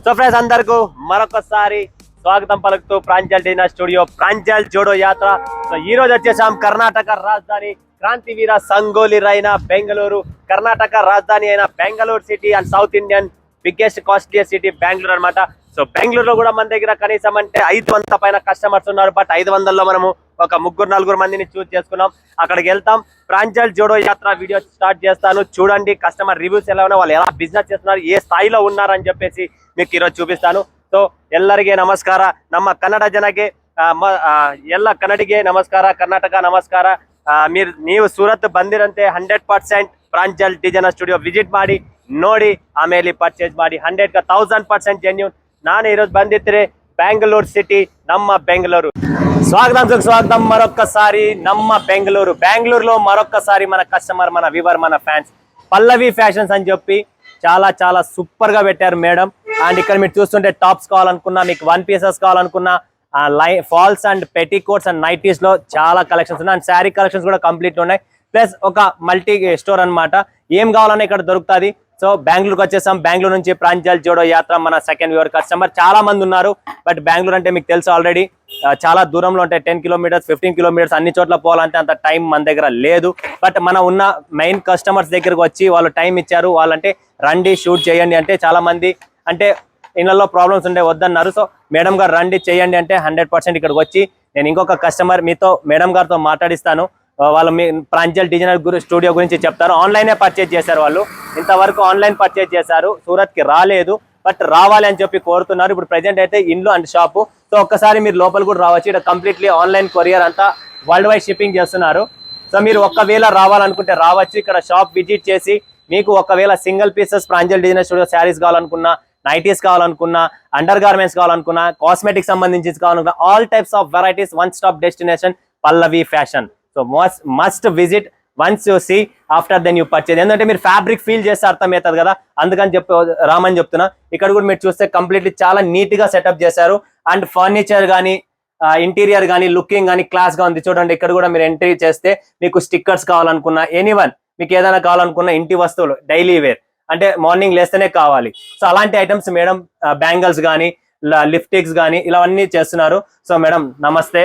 So friends అందరికీ మరొకసారి స్వాగతం పలుకుతూ Pranjal designer studio Pranjal Jodo Yatra. So ఈ రోజు వచ్చేసాం కర్ణాటక రాజధాని క్రాంతివీర సంగోలి రైన బెంగళూరు, కర్ణాటక రాజధాని అయిన Bengaluru city and south Indian biggest costlier city Bengaluru అనమాట. సో బెంగళూరులో కూడా మన దగ్గర కనీసం అంటే 500 పైన కస్టమర్స్ ఉన్నారు. బట్ 500లో మనము ఒక 3-4 మందిని చూస్ చేసుకున్నాం. అక్కడికి వెళ్తాం. ప్రాంజల్ జోడో యాత్ర వీడియో స్టార్ట్ చేస్తాను. చూడండి కస్టమర్ రివ్యూస్ ఎలా ఉన్నా, వాళ్ళు ఎలా బిజినెస్ చేస్తున్నారు, ఏ స్థాయిలో ఉన్నారని చెప్పేసి మీకు ఈరోజు చూపిస్తాను. సో ಎಲ್ಲರಿಗೆ ನಮಸ್ಕಾರ. ನಮ್ಮ ಕನ್ನಡ ಜನಕ್ಕೆ ಎಲ್ಲ ಕನ್ನಡಿಗೆ ನಮಸ್ಕಾರ, ಕರ್ನಾಟಕ ನಮಸ್ಕಾರ. ನೀವು ಸೂರತ್ ಬಂದಿರಂತೆ 100% ಪ್ರಾಂಜಲ್ ಡಿಜೈನರ್ ಸ್ಟುಡಿಯೋ ವಿಸಿಟ್ ಮಾಡಿ ನೋಡಿ, ಆಮೇಲೆ ಪರ್ಚೇಸ್ ಮಾಡಿ. 100ಕ್ಕೆ 1000% ಜೆನ್ಯೂನ್. ನಾನು ఈరోజు ಬಂದಿದ್ರೆ బెంగళూరు సిటీ, నమ్మ బెంగళూరు. స్వాగతం మరొక్కసారి నమ్మ బెంగళూరు. బెంగళూరులో మరొక్కసారి మన కస్టమర్, మన వ్యూవర్, మన ఫ్యాన్స్ పల్లవి ఫ్యాషన్స్ అని చెప్పి చాలా సూపర్ గా పెట్టారు మేడం. అండ్ ఇక్కడ మీరు చూస్తుంటే టాప్స్ కావాలనుకున్నా, మీకు 1 పీసెస్ కావాలనుకున్నా, falls and petticoats and nighties లో చాలా కలెక్షన్స్ ఉన్నాయి. అండ్ శారీ కలెక్షన్స్ కూడా కంప్లీట్ ఉన్నాయి. ప్లస్ ఒక మల్టీ స్టోర్ అన్నమాట. ఏం కావాలన్నా ఇక్కడ దొరుకుతుంది. సో బెంగళూరుకి వచ్చేసాం. బెంగళూరు నుంచి ప్రాంజల్ జోడో యాత్ర మన సెకండ్ వ్యూవర్ కస్టమర్. చాలా మంది ఉన్నారు. బట్ బెంగళూరు అంటే మీకు తెలుసు ఆల్రెడీ చాలా దూరంలో ఉంటాయి. 10 కిలోమీటర్స్ 15 కిలోమీటర్స్ అన్ని చోట్ల పోవాలంటే అంత టైం మన దగ్గర లేదు. బట్ మన ఉన్న మెయిన్ కస్టమర్స్ దగ్గరకు వచ్చి వాళ్ళు టైం ఇచ్చారు. వాళ్ళంటే రండి షూట్ చేయండి అంటే, చాలా మంది అంటే ఇళ్ళలో ప్రాబ్లమ్స్ ఉండే వద్దన్నారు. సో మేడం గారు రండి చేయండి అంటే 100% ఇక్కడికి వచ్చి నేను ఇంకొక కస్టమర్ మీతో మేడం గారితో మాట్లాడిస్తాను. వాళ్ళు మీ ప్రాంజల్ డిజైనర్ స్టూడియో గురించి చెప్తారు. ఆన్లైనే పర్చేజ్ చేశారు వాళ్ళు. ఇంతవరకు ఆన్లైన్ పర్చేజ్ చేశారు. సూరత్కి రాలేదు, బట్ రావాలి అని చెప్పి కోరుతున్నారు. ఇప్పుడు ప్రెజెంట్ అయితే ఇండ్లు అండ్ షాపు. సో ఒక్కసారి మీరు లోపల కూడా రావచ్చు. ఇక్కడ కంప్లీట్లీ ఆన్లైన్ కొరియర్ అంతా వరల్డ్ వైడ్ షిప్పింగ్ చేస్తున్నారు. సో మీరు ఒకవేళ రావాలనుకుంటే రావచ్చు. ఇక్కడ షాప్ విజిట్ చేసి మీకు ఒకవేళ single pieces Pranjal designer studio saris కావాలనుకున్నా, నైటీస్ కావాలనుకున్నా, అండర్ గార్మెంట్స్ కావాలనుకున్నా, కాస్మెటిక్స్ సంబంధించి కావాలనుకున్నా, all types of varieties, one stop destination Pallavi fashion. So must visit once you see, after then you purchase. ఎందుకంటే మీరు ఫ్యాబ్రిక్ ఫీల్ చేస్తే అర్థమవుతుంది కదా, అందుకని రామని చెప్తున్నా. ఇక్కడ కూడా మీరు చూస్తే కంప్లీట్లీ చాలా నీట్ గా సెటప్ చేశారు. అండ్ ఫర్నిచర్ కానీ, ఇంటీరియర్ కానీ, లుకింగ్ కానీ క్లాస్ గా ఉంది. చూడండి ఇక్కడ కూడా మీరు ఎంట్రీ చేస్తే మీకు స్టిక్కర్స్ కావాలనుకున్నా, ఎనీవన్ మీకు ఏదైనా కావాలనుకున్నా, ఇంటి వస్తువులు డైలీ వేర్ అంటే మార్నింగ్ లేస్తేనే కావాలి. సో అలాంటి ఐటమ్స్ మేడం బ్యాంగిల్స్ కానీ, లిప్స్టిక్స్ కానీ ఇలా అన్ని చేస్తున్నారు. సో మేడం నమస్తే.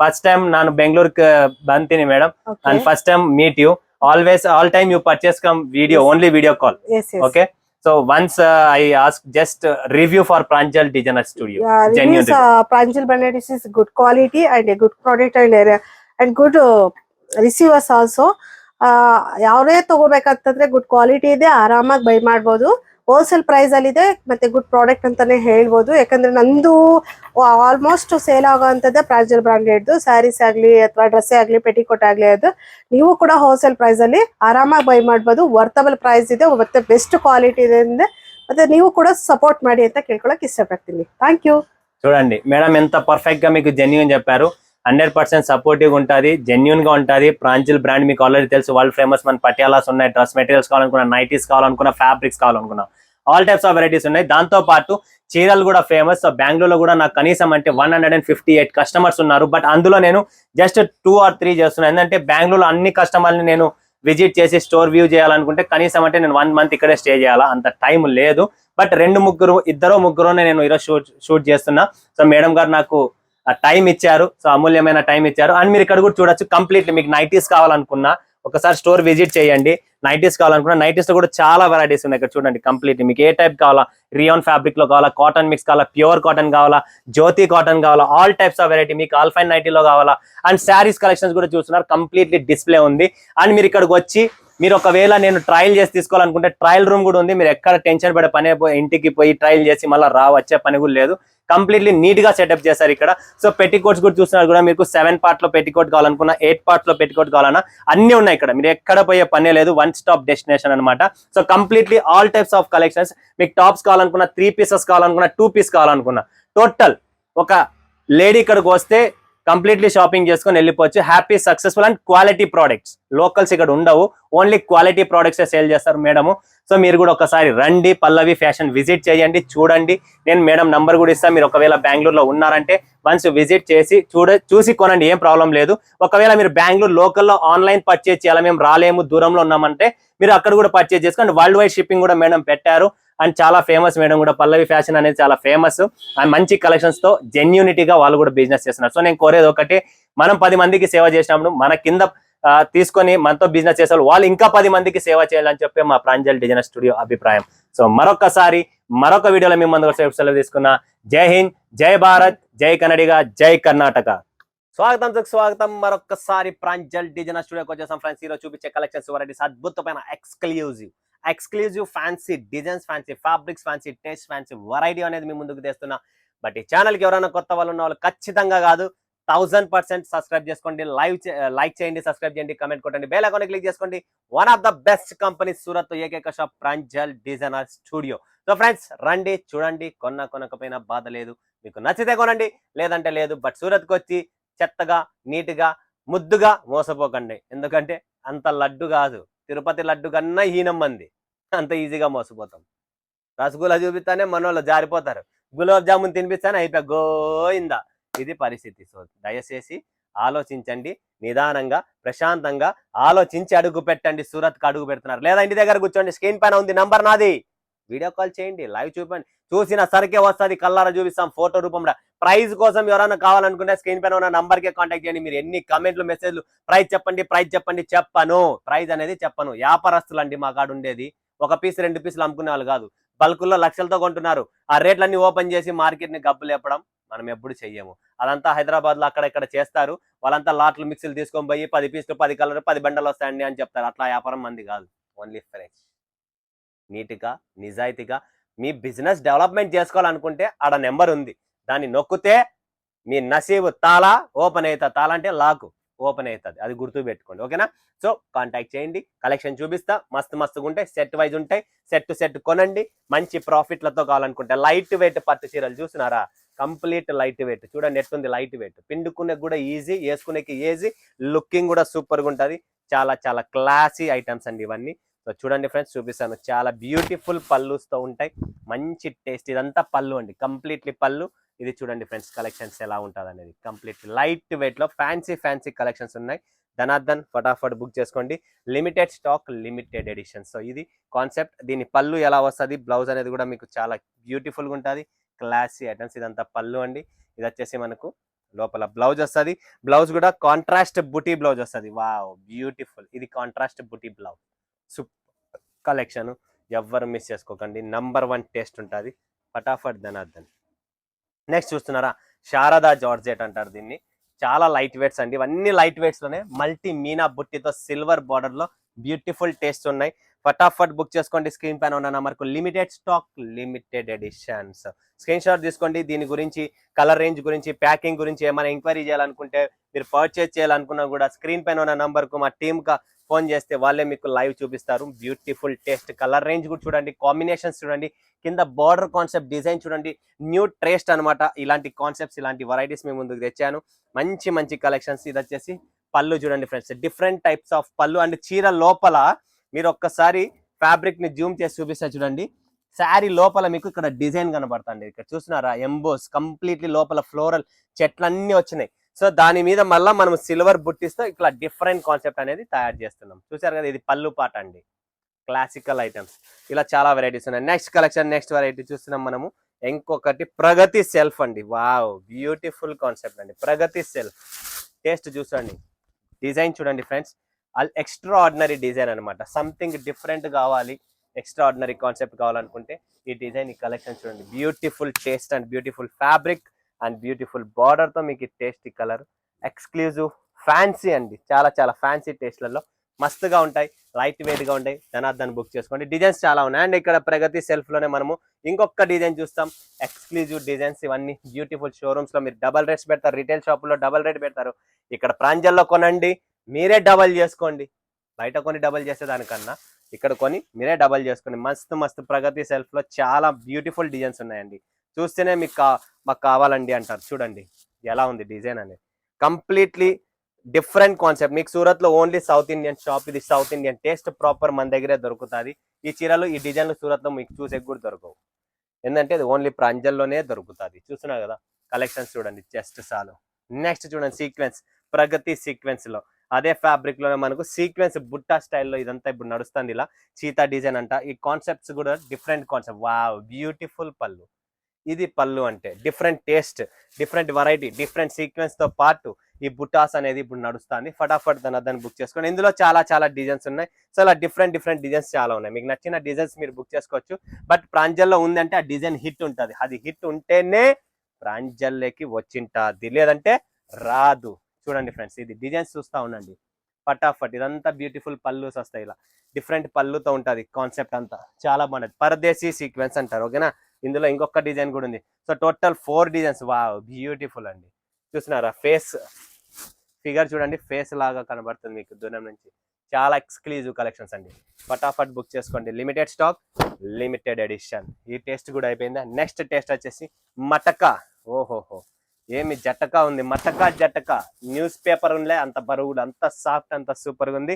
ఫస్ట్ టైం ನಾನು ಬೆಂಗಳೂರಿಗೆ ಬಂತೀನಿ madam. and first time meet you. Always all time you purchase come video, only video call. Yes. Okay, so once I ask just review for Pranjal Designer Studio. Genuine Pranjal brand is good quality and a good product and good receivers also. ಯಾವೇ ತಗೋಬೇಕಂತಂದ್ರೆ good quality ಇದೆ, ಆರಾಮಾಗಿ by ಮಾಡ್ಬೋದು. Wholesale price ಅಲ್ಲಿ ಇದೆ, ಮತ್ತೆ good product ಅಂತಾನೆ ಹೇಳ್ಬೋದು. ಯಾಕಂದ್ರೆ ನಂದು ಆಲ್ಮೋಸ್ಟ್ ಸೇಲ್ ಆಗೋಂಥದ್ದೇ ಪ್ರಾಂಜಲ್ ಬ್ರಾಂಡೆಡ್ ಸ್ಯಾರೀಸ್ ಆಗ್ಲಿ ಅಥವಾ ಡ್ರೆಸ್ ಆಗ್ಲಿ ಪೆಟಿಕೋಟ್ ಆಗ್ಲಿ, ಅದು ನೀವು ಕೂಡ ಹೋಲ್ಸೇಲ್ ಪ್ರೈಸ್ ಅಲ್ಲಿ ಆರಾಮಾಗಿ ಬೈ ಮಾಡ್ಬೋದು. ವರ್ತಬಲ್ ಪ್ರೈಸ್ ಇದೆ, ಮತ್ತೆ ಬೆಸ್ಟ್ ಕ್ವಾಲಿಟಿ ಇದೆ. ಮತ್ತೆ ನೀವು ಕೂಡ ಸపోర్ట్ ಮಾಡಿ ಅಂತ ಕೇಳ್ಕೊಳಕ್ ಇಷ್ಟಪಡ್ತೀನಿ. Thank you. చూడండి మేడం ఎంత పర్ఫెక్ట్ గా మీకు జెన్యూన్ చెప్పారు. 100% సపోర్టివ్ ఉంటుంది, జెన్యూన్ గా ఉంటుంది. ప్రాంజల్ బ్రాండ్ మీకు ఆల్రెడీ తెలుసు, వరల్డ్ ఫేమస్. మన పటియాలాస్ ఉన్నాయి, డ్రెస్ మెటీరియల్స్ కావాలనుకున్నా, నైటీస్ కావాలనుకున్నా, ఫ్యాబ్రిక్స్ కావాలనుకున్నా, ఆల్ టైప్స్ ఆఫ్ వెరైటీస్ ఉన్నాయి. దాంతో పాటు చీరలు కూడా ఫేమస్. సో బెంగళూరులో కూడా నాకు కనీసం అంటే 158 కస్టమర్స్ ఉన్నారు. బట్ అందులో నేను జస్ట్ 2 or 3 చేస్తున్నాను. ఎందుకంటే బెంగళూరులో అన్ని కస్టమర్ని నేను విజిట్ చేసి స్టోర్ వ్యూ చేయాలనుకుంటే కనీసం అంటే నేను 1 month ఇక్కడే స్టే చేయాలా, అంత టైం లేదు. బట్ 2-3 ముగ్గురునే నేను ఈరోజు షూట్ చేస్తున్నా. సో మేడం గారు నాకు టైం ఇచ్చారు. సో అమూల్యమైన టైం ఇచ్చారు. అండ్ మీరు ఇక్కడ కూడా చూడొచ్చు, కంప్లీట్లీ మీకు నైటీస్ కావాలనుకున్నా ఒకసారి స్టోర్ విజిట్ చేయండి. నైటీస్ కావాలనుకున్నా, నైటీస్ లో కూడా చాలా వెరైటీస్ ఉన్నాయి. ఇక్కడ చూడండి కంప్లీట్లీ మీకు ఏ టైప్ కావాలా, రియాన్ ఫ్యాబ్రిక్ లో కావాలా, కాటన్ మిక్స్ కావాలా, ప్యూర్ కాటన్ కావాలా, జ్యోతి కాటన్ కావాలా, ఆల్ టైప్స్ ఆఫ్ వెరైటీ. మీకు ఆల్ఫైన్ నైటీలో కావాలా. అండ్ శారీస్ కలెక్షన్స్ కూడా చూస్తున్నారు, కంప్లీట్లీ డిస్ప్లే ఉంది. అండ్ మీరు ఇక్కడికి వచ్చి మీరు ఒకవేళ నేను ట్రయల్ చేసి తీసుకోవాలనుకుంటే ట్రయల్ రూమ్ కూడా ఉంది. మీరు ఎక్కడ టెన్షన్ పడే పని, ఇంటికి పోయి ట్రయల్ చేసి మళ్ళీ వచ్చే పని కూడా లేదు. కంప్లీట్లీ నీట్ గా సెటప్ చేశారు ఇక్కడ. సో పెట్టికోట్స్ కూడా చూస్తున్నారు కూడా, మీకు 7 part లో పెట్టికోట్ కావాలనుకున్నా, 8 part లో పెట్టికోట్ కావాలన్నా అన్ని ఉన్నాయి ఇక్కడ. మీరు ఎక్కడ పోయే పనే లేదు, వన్ స్టాప్ డెస్టినేషన్ అనమాట. So completely all types of collections. మీకు టాప్స్ కావాలనుకున్నా, 3 pieces కావాలనుకున్నా, 2 piece కావాలనుకున్నా, టోటల్ ఒక లేడీ ఇక్కడికి వస్తే కంప్లీట్లీ షాపింగ్ చేసుకొని వెళ్ళిపోవచ్చు. Happy, successful and quality products. Locals ఇక్కడ ఉండవు, ఓన్లీ క్వాలిటీ ప్రోడక్ట్స్ సేల్ చేస్తారు మేడము. సో మీరు కూడా ఒకసారి రండి, పల్లవి ఫ్యాషన్ విజిట్ చేయండి, చూడండి. నేను మేడం నంబర్ కూడా ఇస్తాను. మీరు ఒకవేళ బెంగళూరులో ఉన్నారంటే వన్స్ విజిట్ చేసి చూసి కొనండి, ఏం ప్రాబ్లం లేదు. ఒకవేళ మీరు బెంగళూరు లోకల్లో ఆన్లైన్ పర్చేజ్ చేయాలి, మేము రాలేము, దూరంలో ఉన్నామంటే మీరు అక్కడ కూడా పర్చేజ్ చేసుకోండి. వరల్డ్ వైడ్ షిప్పింగ్ కూడా మేడం పెట్టారు. అండ్ చాలా ఫేమస్ మేడం కూడా, పల్లవి ఫ్యాషన్ అనేది చాలా ఫేమస్ అండ్ మంచి కలెక్షన్స్ తో జెన్యూనిటీగా వాళ్ళు కూడా బిజినెస్ చేస్తున్నారు. సో నేను కోరేది ఒకటి, మనం 10 మందికి సేవ చేసినప్పుడు మన కింద తీసుకొని మనతో బిజినెస్ చేసే వాళ్ళు ఇంకా 10 మందికి సేవ చేయాలని చెప్పి మా ప్రాంజల్ డిజైనర్ స్టూడియో అభిప్రాయం. సో మరొకసారి మరొక వీడియోలో మీ ముందు సెలవు తీసుకున్నా. జై హింద్, జై భారత్, జై కన్నడిగా, జై కర్ణాటక. స్వాగతం మరొకసారి ప్రాంజల్ డిజైనర్ స్టూడియోకి వచ్చేసాం ఫ్రెండ్స్. ఈరోజు చూపించే కలెక్షన్స్ వెరైటీస్ అద్భుతమైన exclusive fancy designs, fancy fabrics, fancy taste, fancy variety అనేది మీ ముందుకు తెస్తున్నా. బట్ ఈ ఛానల్కి ఎవరైనా కొత్త వాళ్ళు ఉన్న వాళ్ళు ఖచ్చితంగా కాదు 1000% సబ్స్క్రైబ్ చేసుకోండి, లైక్ చేయండి, సబ్స్క్రైబ్ చేయండి, కమెంట్ కొట్టండి, బెల్ ఐకాన్ క్లిక్ చేసుకోండి. One of the best company Surat ఏకైక shop Pranjal designer studio. So friends రండి, చూడండి, కొనకపోయినా బాధ లేదు, మీకు నచ్చితే కొనండి, లేదంటే లేదు. బట్ సూరత్కి వచ్చి చెత్తగా, నీట్గా, ముద్దుగా మోసపోకండి. ఎందుకంటే అంత లడ్డు కాదు, తిరుపతి లడ్డు కన్నా హీనం మంది, అంత ఈజీగా మోసపోతాం. రసగుల్లా చూపిస్తానే మనోళ్ళు జారిపోతారు, గులాబ్ జామున్ తినిపిస్తానే అయిపోయా గోయిందా, ఇది పరిస్థితి. సో దయచేసి ఆలోచించండి, నిదానంగా ప్రశాంతంగా ఆలోచించి అడుగు పెట్టండి. సూరత్కి అడుగు పెడుతున్నారు లేదా ఇంటి దగ్గర కూర్చోండి, స్క్రీన్ పైన ఉంది నంబర్ నాది, వీడియో కాల్ చేయండి, లైవ్ చూపండి, చూసిన సరికే వస్తుంది, కల్లారా చూపిస్తాం ఫోటో రూపంలో. ప్రైజ్ కోసం ఎవరైనా కావాలనుకుంటే స్క్రీన్ పైన ఉన్న నంబర్కే కాంటాక్ట్ చేయండి. మీరు ఎన్ని కమెంట్లు, మెసేజ్లు ప్రైజ్ చెప్పండి చెప్పను, ప్రైజ్ అనేది చెప్పను. వ్యాపారస్తులు అండి మా కాడ ఉండేది, ఒక పీస్ 2 పీసులు అమ్ముకునే వాళ్ళు కాదు, బల్కుల్లో లక్షలతో కొంటున్నారు. ఆ రేట్లన్నీ ఓపెన్ చేసి మార్కెట్ ని గబ్బు లేపడం మనం ఎప్పుడు చెయ్యము. అదంతా హైదరాబాద్ లో అక్కడ చేస్తారు. వాళ్ళంతా లాట్లు మిక్సీలు తీసుకొని పోయి 10 పీసులు 10 కలర్ 10 బండలు వస్తాయండి అని చెప్తారు. అట్లా వ్యాపారం మంది కాదు. ఓన్లీ ఫ్రెష్, నీట్గా, నిజాయితీగా మీ బిజినెస్ డెవలప్మెంట్ చేసుకోవాలనుకుంటే ఆడ నెంబర్ ఉంది, దాన్ని నొక్కితే మీ నసీబు తాళా ఓపెన్ అవుతుంది. తాళా అంటే లాకు ఓపెన్ అవుతుంది, అది గుర్తు పెట్టుకోండి. ఓకేనా? సో కాంటాక్ట్ చేయండి, కలెక్షన్ చూపిస్తా, మస్తుగా ఉంటాయి, సెట్ వైజ్ ఉంటాయి, సెట్ కొనండి. మంచి ప్రాఫిట్లతో కావాలనుకుంటే లైట్ వెయిట్ పట్టు చీరలు చూసినారా, కంప్లీట్ లైట్ వెయిట్, చూడండి ఎట్టుంది లైట్ వెయిట్, పిండుకునే కూడా ఈజీ, వేసుకునేకి ఈజీ, లుకింగ్ కూడా సూపర్గా ఉంటుంది. చాలా క్లాసీ ఐటమ్స్ అండి ఇవన్నీ. సో చూడండి ఫ్రెండ్స్, చూపిస్తాను, చాలా బ్యూటిఫుల్ పళ్ళుతో ఉంటాయి, మంచి టేస్ట్. ఇదంతా పళ్ళు అండి, కంప్లీట్లీ పళ్ళు. ఇది చూడండి ఫ్రెండ్స్, కలెక్షన్స్ ఎలా ఉంటుంది అనేది, కంప్లీట్ లైట్ వెయిట్ లో ఫ్యాన్సీ కలెక్షన్స్ ఉన్నాయి. ధనార్దన్ ఫటాఫట్ బుక్ చేసుకోండి, limited stock, limited edition. So ఇది కాన్సెప్ట్. దీని పళ్ళు ఎలా వస్తుంది, బ్లౌజ్ అనేది కూడా మీకు చాలా బ్యూటిఫుల్ గా ఉంటుంది, క్లాసీ ఐటమ్స్. ఇదంతా పళ్ళు అండి. ఇది వచ్చేసి మనకు లోపల బ్లౌజ్ వస్తుంది, బ్లౌజ్ కూడా కాంట్రాస్ట్ బుటీ బ్లౌజ్ వస్తుంది. వావ్ బ్యూటిఫుల్, ఇది కాంట్రాస్ట్ బుటీ బ్లౌజ్. సూపర్ కలెక్షన్, ఎవ్వరు మిస్ చేసుకోకండి, నంబర్ 1 టేస్ట్ ఉంటుంది. ఫటాఫట్ ధనార్దన్. నెక్స్ట్ చూస్తున్నారా, శారదా జార్జెట్ అంటారు దీన్ని, చాలా లైట్ వెయిట్స్ అండి. ఇవన్నీ లైట్ వెయిట్స్ లోనే మల్టీ మీనా బుట్టితో సిల్వర్ బార్డర్ లో బ్యూటిఫుల్ టేస్ట్ ఉన్నాయి. ఫటాఫట్ బుక్ చేసుకోండి, స్క్రీన్ పైన ఉన్న నెంబర్కు. Limited stock, limited editions. Screenshot తీసుకోండి. దీని గురించి, కలర్ రేంజ్ గురించి, ప్యాకింగ్ గురించి ఏమైనా ఎంక్వైరీ చేయాలనుకుంటే, మీరు పర్చేజ్ చేయాలనుకున్నా కూడా స్క్రీన్ పైన ఉన్న నంబర్కు మా టీమ్ కా ఫోన్ చేస్తే వాళ్ళే మీకు లైవ్ చూపిస్తారు. బ్యూటిఫుల్ టేస్ట్, కలర్ రేంజ్ కూడా చూడండి, కాంబినేషన్స్ చూడండి, కింద బార్డర్ కాన్సెప్ట్ డిజైన్ చూడండి, న్యూ టేస్ట్ అనమాట. ఇలాంటి కాన్సెప్ట్స్, ఇలాంటి వెరైటీస్ మీ ముందుకు తెచ్చాను, మంచి కలెక్షన్స్. ఇది వచ్చేసి పళ్ళు చూడండి ఫ్రెండ్స్, డిఫరెంట్ టైప్స్ ఆఫ్ పళ్ళు. అండ్ చీర లోపల మీరు ఒక్కసారి ఫ్యాబ్రిక్ ని జూమ్ చేసి చూపిస్తా చూడండి, శారీ లోపల మీకు ఇక్కడ డిజైన్ కనబడుతుంది. ఇక్కడ చూస్తున్నారా, ఎంబోస్ కంప్లీట్లీ లోపల ఫ్లోరల్ చెట్లన్నీ వచ్చినాయి. సో దాని మీద మళ్ళీ మనం సిల్వర్ బుట్టిస్తో ఇట్లా డిఫరెంట్ కాన్సెప్ట్ అనేది తయారు చేస్తున్నాం. చూసారు కదా, ఇది పళ్ళు పాట అండి, క్లాసికల్ ఐటమ్స్. ఇలా చాలా వెరైటీస్ ఉన్నాయి. నెక్స్ట్ కలెక్షన్, నెక్స్ట్ వెరైటీ చూస్తున్నాం మనము. ఇంకొకటి ప్రగతి సెల్ఫ్ అండి. వావ్ బ్యూటిఫుల్ కాన్సెప్ట్ అండి, ప్రగతి సెల్ఫ్. టేస్ట్ చూసండి, డిజైన్ చూడండి ఫ్రెండ్స్, ఎక్స్ట్రా ఆర్డినరీ డిజైన్ అనమాట. సంథింగ్ డిఫరెంట్ కావాలి, ఎక్స్ట్రా ఆర్డినరీ కాన్సెప్ట్ కావాలనుకుంటే ఈ డిజైన్, ఈ కలెక్షన్ చూడండి. Beautiful taste and beautiful fabric and beautiful border తో మీకు టేస్టీ కలర్, ఎక్స్క్లూజివ్ ఫ్యాన్సీ అండి, చాలా ఫ్యాన్సీ టేస్ట్లలో మస్తుగా ఉంటాయి, లైట్ వెయిట్ గా ఉంటాయి. ధనార్దన్ బుక్ చేసుకోండి. డిజైన్స్ చాలా ఉన్నాయి. అండ్ ఇక్కడ ప్రగతి సెల్ఫ్ లోనే మనము ఇంకొక డిజైన్ చూస్తాం, ఎక్స్క్లూజివ్ డిజైన్స్. ఇవన్నీ బ్యూటిఫుల్ షోరూమ్స్ లో మీరు డబల్ రేట్స్ పెడతారు, రిటైల్ షాప్ లో డబల్ రేట్ పెడతారు. ఇక్కడ ప్రాంజల్లో కొనండి, మీరే డబల్ చేసుకోండి. బయట కొని డబల్ చేసేదానికన్నా ఇక్కడ కొని మీరే డబల్ చేసుకోండి. మస్తు ప్రగతి సెల్ఫ్ లో చాలా బ్యూటిఫుల్ డిజైన్స్ ఉన్నాయండి. చూస్తేనే మాకు కావాలండి అంటారు. చూడండి ఎలా ఉంది డిజైన్ అనేది, కంప్లీట్లీ డిఫరెంట్ కాన్సెప్ట్. మీకు సూరత్ లో ఓన్లీ సౌత్ ఇండియన్ షాప్, ఇది సౌత్ ఇండియన్ టేస్ట్ ప్రాపర్ మన దగ్గరే దొరుకుతుంది. ఈ చీరలు, ఈ డిజైన్లు సూరత్ లో మీకు చూసే కూడా దొరకవు, ఎందుకంటే ఇది ఓన్లీ ప్రాంజల్లోనే దొరుకుతుంది. చూస్తున్నారు కదా, కలెక్షన్స్ చూడండి, జస్ట్ చాలు. నెక్స్ట్ చూడండి, సీక్వెన్స్, ప్రగతి సీక్వెన్స్ లో అదే ఫ్యాబ్రిక్ లోనే మనకు సీక్వెన్స్ బుట్టా స్టైల్లో ఇదంతా ఇప్పుడు నడుస్తుంది. ఇలా చీతా డిజైన్ అంట. ఈ కాన్సెప్ట్స్ కూడా డిఫరెంట్ కాన్సెప్ట్. వావ్, బ్యూటిఫుల్ పళ్ళు. ఇది పళ్ళు అంటే different taste, different variety, different sequence తో పాటు ఈ బుటాస్ అనేది ఇప్పుడు నడుస్తుంది. ఫటాఫట్ దాన్ని బుక్ చేసుకోండి. ఇందులో చాలా చాలా డిజైన్స్ ఉన్నాయి. సో అలా డిఫరెంట్ డిజైన్స్ చాలా ఉన్నాయి. మీకు నచ్చిన డిజైన్స్ మీరు బుక్ చేసుకోవచ్చు. బట్ ప్రాంజల్లో ఉందంటే ఆ డిజైన్ హిట్ ఉంటుంది. అది హిట్ ఉంటేనే ప్రాంజల్లోకి వచ్చింటుంది, లేదంటే రాదు. చూడండి ఫ్రెండ్స్, ఇది డిజైన్స్ చూస్తా ఉండండి. ఫటాఫట్ ఇదంతా బ్యూటిఫుల్ పళ్ళుస్ వస్తాయి. ఇలా డిఫరెంట్ పళ్ళుతో ఉంటుంది కాన్సెప్ట్ అంతా. చాలా బాగుంటుంది. పరదేశీ సీక్వెన్స్ అంటారు. ఓకేనా. ఇందులో ఇంకొక డిజైన్ కూడా ఉంది. So total 4 designs. Wow, beautiful అండి. చూస్తున్నారా ఫేస్ ఫిగర్ చూడండి, ఫేస్ లాగా కనబడుతుంది మీకు దూరం నుంచి. చాలా ఎక్స్క్లూజివ్ కలెక్షన్స్ అండి. ఫటాఫట్ బుక్ చేసుకోండి. Limited stock, limited edition. ఈ టేస్ట్ కూడా అయిపోయిందా. నెక్స్ట్ టేస్ట్ వచ్చేసి మటకా. ఓహోహో, ఏమి జటకా ఉంది. మటకా జటకా న్యూస్ పేపర్ ఉండే అంత బరువు, అంత సాఫ్ట్, అంత సూపర్ గా ఉంది.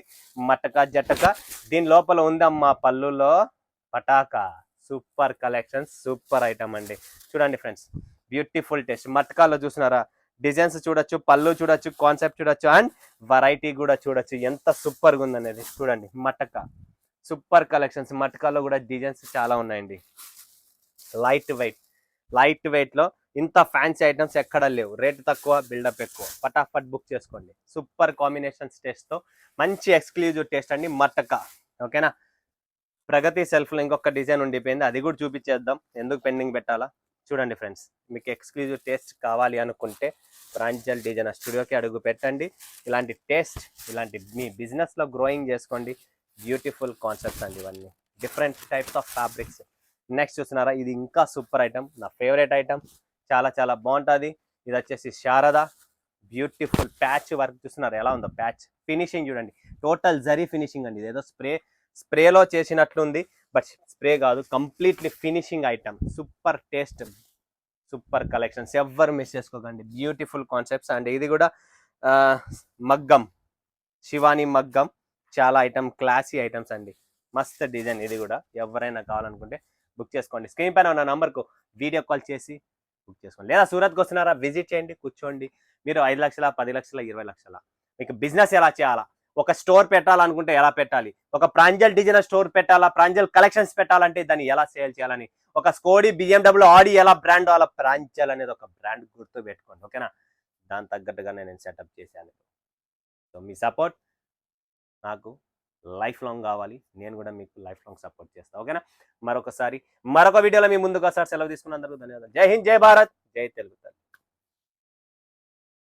మటకా జటకా. దీని లోపల ఉందమ్మా పళ్ళులో Pataka. Super collection, super item అండి. చూడండి ఫ్రెండ్స్, బ్యూటిఫుల్ టేస్ట్. మటకాలో చూసినారా డిజైన్స్ చూడొచ్చు, పళ్ళు చూడొచ్చు, కాన్సెప్ట్ చూడొచ్చు, అండ్ వెరైటీ కూడా చూడొచ్చు. ఎంత సూపర్ గా ఉందనేది చూడండి. మటకా సూపర్ కలెక్షన్స్. మటకాలో కూడా డిజైన్స్ చాలా ఉన్నాయండి. లైట్ వెయిట్ లో ఇంత ఫ్యాన్సీ ఐటమ్స్ ఎక్కడ లేవు. రేట్ తక్కువ, బిల్డప్ ఎక్కువ. ఫటాఫట్ బుక్ చేసుకోండి. సూపర్ కాంబినేషన్స్ టేస్ట్ తో మంచి ఎక్స్క్లూజివ్ టేస్ట్ అండి మటకా. ఓకేనా. ప్రగతి సెల్ఫ్ లో ఇంకొక డిజైన్ ఉండిపోయింది, అది కూడా చూపించేద్దాం. ఎందుకు పెండింగ్ పెట్టాలా. చూడండి ఫ్రెండ్స్, మీకు ఎక్స్క్లూజివ్ టేస్ట్ కావాలి అనుకుంటే ప్రాంజల్ డిజైనర్ స్టూడియోకి అడుగు పెట్టండి. ఇలాంటి టేస్ట్, ఇలాంటి మీ బిజినెస్ లో గ్రోయింగ్ చేసుకోండి. బ్యూటిఫుల్ కాన్సెప్ట్స్ అండి ఇవన్నీ. Different types of fabrics. Next చూస్తున్నారా, ఇది ఇంకా సూపర్ ఐటమ్, నా ఫేవరెట్ ఐటమ్. చాలా చాలా బాగుంటుంది. ఇది వచ్చేసి శారద. Beautiful patch work. చూస్తున్నారు ఎలా ఉందో ప్యాచ్ ఫినిషింగ్ చూడండి. టోటల్ జరీ ఫినిషింగ్ అండి. ఇదేదో స్ప్రేలో చేసినట్లుంది, బట్ స్ప్రే కాదు, completely finishing item. Super taste, super collections. ఎవ్వరు మిస్ చేసుకోకండి. Beautiful concepts. అండ్ ఇది కూడా మగ్గం, శివాని మగ్గం. చాలా ఐటమ్, క్లాసీ ఐటమ్స్ అండి. మస్త్ డిజైన్. ఇది కూడా ఎవరైనా కావాలనుకుంటే బుక్ చేసుకోండి. స్క్రీన్ పైన ఉన్న నంబర్కు వీడియో కాల్ చేసి బుక్ చేసుకోండి. లేదా సూరత్కి వస్తున్నారా, విజిట్ చేయండి, కూర్చోండి. మీరు 5 లక్షల, 10 లక్షల, 20 లక్షల, మీకు బిజినెస్ ఎలా చేయాలా, ఒక స్టోర్ పెట్టాలనుకుంటే ఎలా పెట్టాలి, ఒక ప్రాంజల్ డిజైనర్ స్టోర్ పెట్టాలా, ప్రాంజల్ కలెక్షన్స్ పెట్టాలంటే దాన్ని ఎలా సేల్ చేయాలని, ఒక స్కోడి, బిఎండబ్ల్యూ, ఆడి ఎలా బ్రాండ్, అలా ప్రాంజల్ అనేది ఒక బ్రాండ్ గుర్తు పెట్టుకోండి. ఓకేనా. దాని తగ్గట్టుగా నేను సెటప్ చేశాను. సో మీ సపోర్ట్ నాకు లైఫ్ లాంగ్ కావాలి. నేను కూడా మీకు లైఫ్ లాంగ్ సపోర్ట్ చేస్తాను. ఓకేనా. మరొక వీడియోలో మీ ముందుకు వస్తారు. సెలవు తీసుకున్నందుకు ధన్యవాదాలు. జై హింద్, జై భారత్, జై తెలుగు.